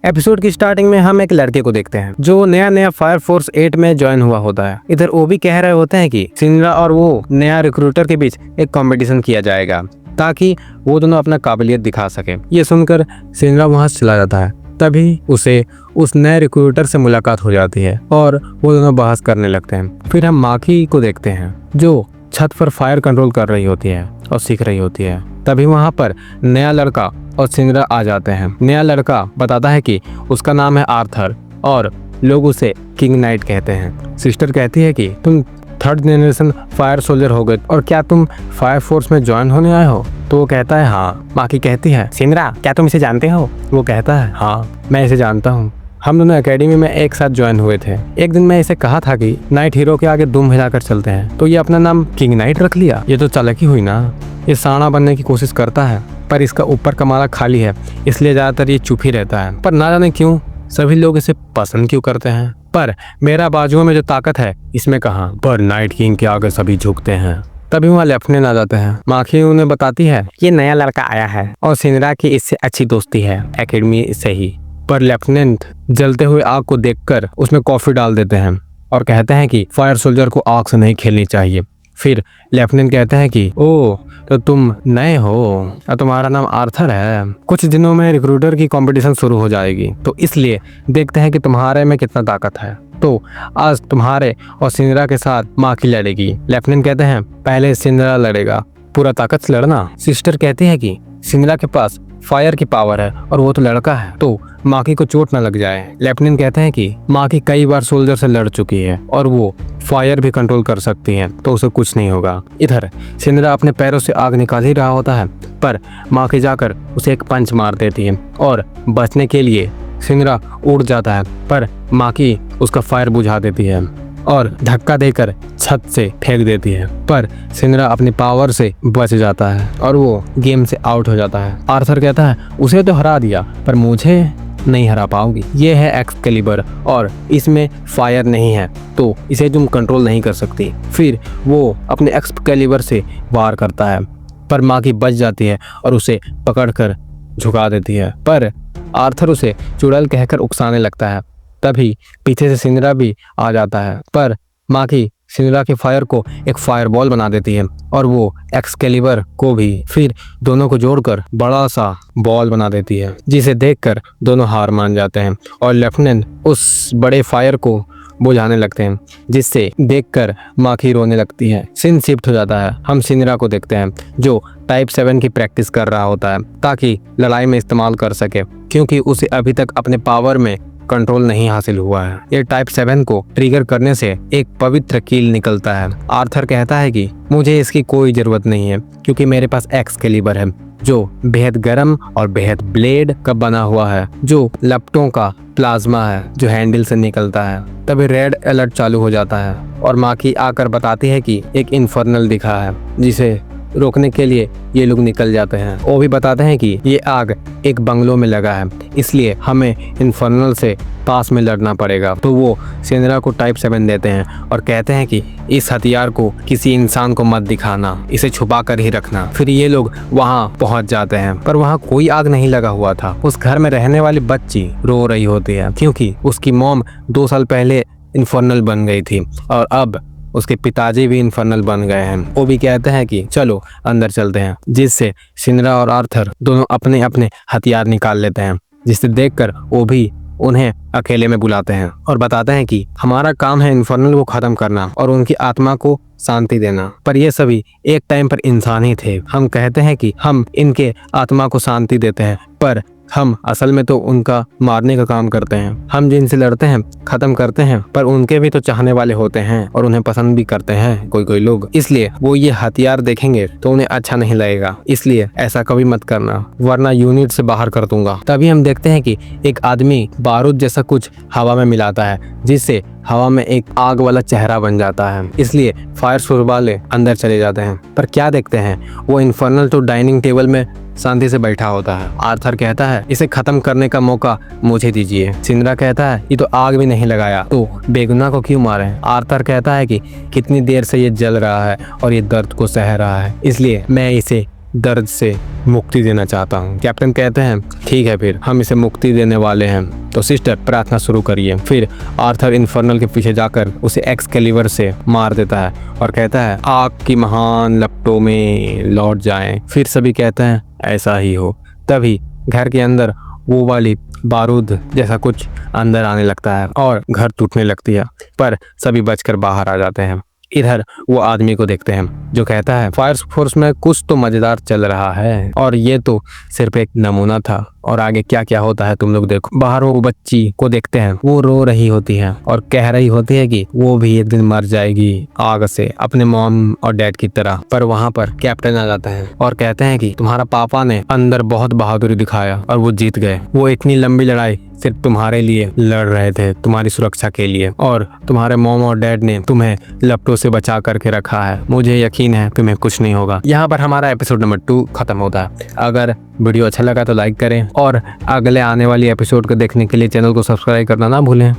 Episode की starting में हम एक लड़के को देखते हैं जो नया नया फायर फोर्स 8 में ज्वाइन हुआ होता है। इधर वो भी कह रहे होते हैं कि सिंद्रा और वो नया रिक्रूटर के बीच एक कंपटीशन किया जाएगा ताकि वो दोनों अपना काबिलियत दिखा सके। ये सुनकर सिंद्रा वहां से चला जाता है। तभी उसे उस नए रिक्रूटर से मुलाकात हो जाती है और वो दोनों बहस करने लगते हैं। फिर हम माखी को देखते हैं जो छत पर फायर कंट्रोल कर रही होती है और सीख रही होती है। तभी वहां पर नया लड़का और सिंद्रा आ जाते हैं। नया लड़का बताता है कि उसका नाम है आर्थर और लोग उसे किंग नाइट कहते हैं। सिस्टर कहती है कि तुम 3rd जनरेशन फायर सोल्जर हो गए और क्या तुम फायर फोर्स में ज्वाइन होने आए हो? तो वो कहता है हाँ। माकी कहती है सिंद्रा क्या तुम इसे जानते हो? वो कहता है हाँ मैं इसे जानता हूँ, हम दोनों एकेडमी में एक साथ ज्वाइन हुए थे। एक दिन मैं इसे कहा था कि नाइट हीरो के आगे दुम हिलाकर चलते हैं तो ये अपना नाम किंग नाइट रख लिया। ये तो चालाकी हुई ना। ये साना बनने की कोशिश करता है पर इसका ऊपर का माला खाली है, इसलिए ज्यादातर ये चुप ही रहता है। पर ना जाने क्यों सभी लोग इसे पसंद क्यों करते हैं। पर मेरा बाजुओं में जो ताकत है इसमें कहाँ, पर नाइट किंग के आगे सभी झुकते हैं। तभी वहाँ लेफ्टिनेंट आ जाते हैं। माखी उन्हें बताती है ये नया लड़का आया है और सिंद्रा की इससे अच्छी दोस्ती है एकेडमी से ही। पर लेफ्टिनेंट जलते हुए आग को देखकर उसमें कॉफी डाल देते हैं और कहते हैं कि फायर सोल्जर को आग से नहीं खेलनी चाहिए। फिर लेफ्टिनेंट कहते हैं कि ओह तो तुम नए हो और तुम्हारा नाम आर्थर है। कुछ दिनों में रिक्रूटर की कंपटीशन शुरू हो जाएगी तो इसलिए देखते हैं कि तुम्हारे में कितना ताकत है। तो आज तुम्हारे और सिंद्रा के साथ माखी लड़ेगी। लेफ्टिनेंट कहते हैं पहले सिंद्रा लड़ेगा, पूरा ताकत से लड़ना। सिस्टर कहती है कि सिंद्रा के पास फायर की पावर है और वो तो लड़का है तो माकी को चोट न लग जाए। लेफ्टिनेंट कहते हैं कि माकी कई बार सोल्जर से लड़ चुकी है और वो फायर भी कंट्रोल कर सकती है तो उसे कुछ नहीं होगा। इधर सिंद्रा अपने पैरों से आग निकाल ही रहा होता है पर माकी जाकर उसे एक पंच मार देती है और बचने के लिए सिंद्रा उड़ जाता है पर माकी उसका फायर बुझा देती है और धक्का देकर छत से फेंक देती है। पर सिंद्रा अपनी पावर से बच जाता है और वो गेम से आउट हो जाता है। आर्थर कहता है उसे तो हरा दिया पर मुझे नहीं हरा पाओगी। ये है एक्सकैलिबर और इसमें फायर नहीं है तो इसे तुम कंट्रोल नहीं कर सकती। फिर वो अपने एक्सकैलिबर से वार करता है पर माकी बच जाती है और उसे पकड़कर झुका देती है। पर आर्थर उसे चुड़ैल कहकर उकसाने लगता है। तभी पीछे से सिंद्रा भी आ जाता है पर माकी सिंद्रा के फायर को एक फायर बॉल बना देती है और वो एक्सकैलिबर को भी। फिर दोनों को जोड़कर बड़ा सा बॉल बना देती है जिसे देखकर दोनों हार मान जाते हैं और लेफ्टिनेंट उस बड़े फायर को बुझाने लगते हैं जिससे देखकर माखी रोने लगती है। सीन शिफ्ट हो जाता है। हम सिंद्रा को देखते हैं जो टाइप 7 की प्रैक्टिस कर रहा होता है ताकि लड़ाई में इस्तेमाल कर सके क्योंकि उसे अभी तक अपने पावर में कंट्रोल नहीं हासिल हुआ है। ये टाइप 7 को ट्रिगर करने से एक पवित्र कील निकलता है। आर्थर कहता है कि मुझे इसकी कोई जरूरत नहीं है क्योंकि मेरे पास एक्सकैलिबर है जो बेहद गर्म और बेहद ब्लेड का बना हुआ है जो लपटों का प्लाज्मा है जो हैंडल से निकलता है। तभी रेड अलर्ट चालू हो जाता है और माकी आकर बताती है कि एक इन्फर्नल दिखा है जिसे रोकने के लिए ये लोग निकल जाते हैं। वो भी बताते हैं कि ये आग एक बंगलों में लगा है इसलिए हमें इन्फर्नल से पास में लड़ना पड़ेगा। तो वो सिंद्रा को टाइप 7 देते हैं और कहते हैं कि इस हथियार को किसी इंसान को मत दिखाना, इसे छुपा कर ही रखना। फिर ये लोग वहाँ पहुँच जाते हैं पर वहाँ कोई आग नहीं लगा हुआ था। उस घर में रहने वाली बच्ची रो रही होती है क्योंकि उसकी मॉम 2 साल पहले इन्फर्नल बन गई थी और अब उसके पिताजी भी इन्फर्नल बन गए हैं। वो भी कहते हैं कि चलो अंदर चलते हैं जिससे सिंद्रा और आर्थर दोनों अपने अपने हथियार निकाल लेते हैं जिसे देखकर वो भी उन्हें अकेले में बुलाते हैं और बताते हैं कि हमारा काम है इन्फर्नल को खत्म करना और उनकी आत्मा को शांति देना। पर ये सभी एक टाइम पर इंसान ही थे। हम कहते हैं कि हम इनके आत्मा को शांति देते हैं पर हम असल में तो उनका मारने का काम करते हैं। हम जिनसे लड़ते हैं खत्म करते हैं पर उनके भी तो चाहने वाले होते हैं और उन्हें पसंद भी करते हैं कोई कोई लोग। इसलिए वो ये हथियार देखेंगे तो उन्हें अच्छा नहीं लगेगा, इसलिए ऐसा कभी मत करना वरना यूनिट से बाहर कर दूंगा। तभी हम देखते हैं कि एक आदमी बारूद जैसा कुछ हवा में मिलाता है जिससे हवा में एक आग वाला चेहरा बन जाता है। इसलिए फायर फोर्स वाले अंदर चले जाते हैं पर क्या देखते हैं वो इन्फर्नल तो डाइनिंग टेबल में शांति से बैठा होता है। आर्थर कहता है इसे खत्म करने का मौका मुझे दीजिए। सिंद्रा कहता है ये तो आग भी नहीं लगाया तो बेगुनाह को क्यों मारे। आर्थर कहता है कि कितनी देर से ये जल रहा है और ये दर्द को सह रहा है इसलिए मैं इसे दर्द से मुक्ति देना चाहता हूँ। कैप्टन कहते हैं ठीक है, फिर हम इसे मुक्ति देने वाले हैं, तो सिस्टर प्रार्थना शुरू करिए। फिर आर्थर इन्फर्नल के पीछे जाकर उसे एक्सकैलिबर से मार देता है और कहता है आग की महान लपटों में लौट जाएं। फिर सभी कहते हैं ऐसा ही हो। तभी घर के अंदर वो वाली बारूद जैसा कुछ अंदर आने लगता है और घर टूटने लगती है, पर सभी बचकर बाहर आ जाते हैं। इधर वो आदमी को देखते हैं जो कहता है फायर फोर्स में कुछ तो मजेदार चल रहा है और ये तो सिर्फ एक नमूना था, और आगे क्या क्या होता है तुम लोग देखो। बाहर वो बच्ची को देखते हैं, वो रो रही होती है और कह रही होती है कि वो भी एक दिन मर जाएगी आग से, अपने मॉम और डैड की तरह। पर वहाँ पर कैप्टन आ जाता है और कहते हैं कि तुम्हारा पापा ने अंदर बहुत बहादुरी दिखाया और वो जीत गए। वो इतनी लंबी लड़ाई सिर्फ तुम्हारे लिए लड़ रहे थे, तुम्हारी सुरक्षा के लिए, और तुम्हारे मॉम और डैड ने तुम्हें लपटों से बचा करके रखा है। मुझे यकीन है तुम्हें कुछ नहीं होगा। यहाँ पर हमारा एपिसोड नंबर 2 खत्म होता है। अगर वीडियो अच्छा लगा तो लाइक करें और अगले आने वाली एपिसोड को देखने के लिए चैनल को सब्सक्राइब करना ना भूलें।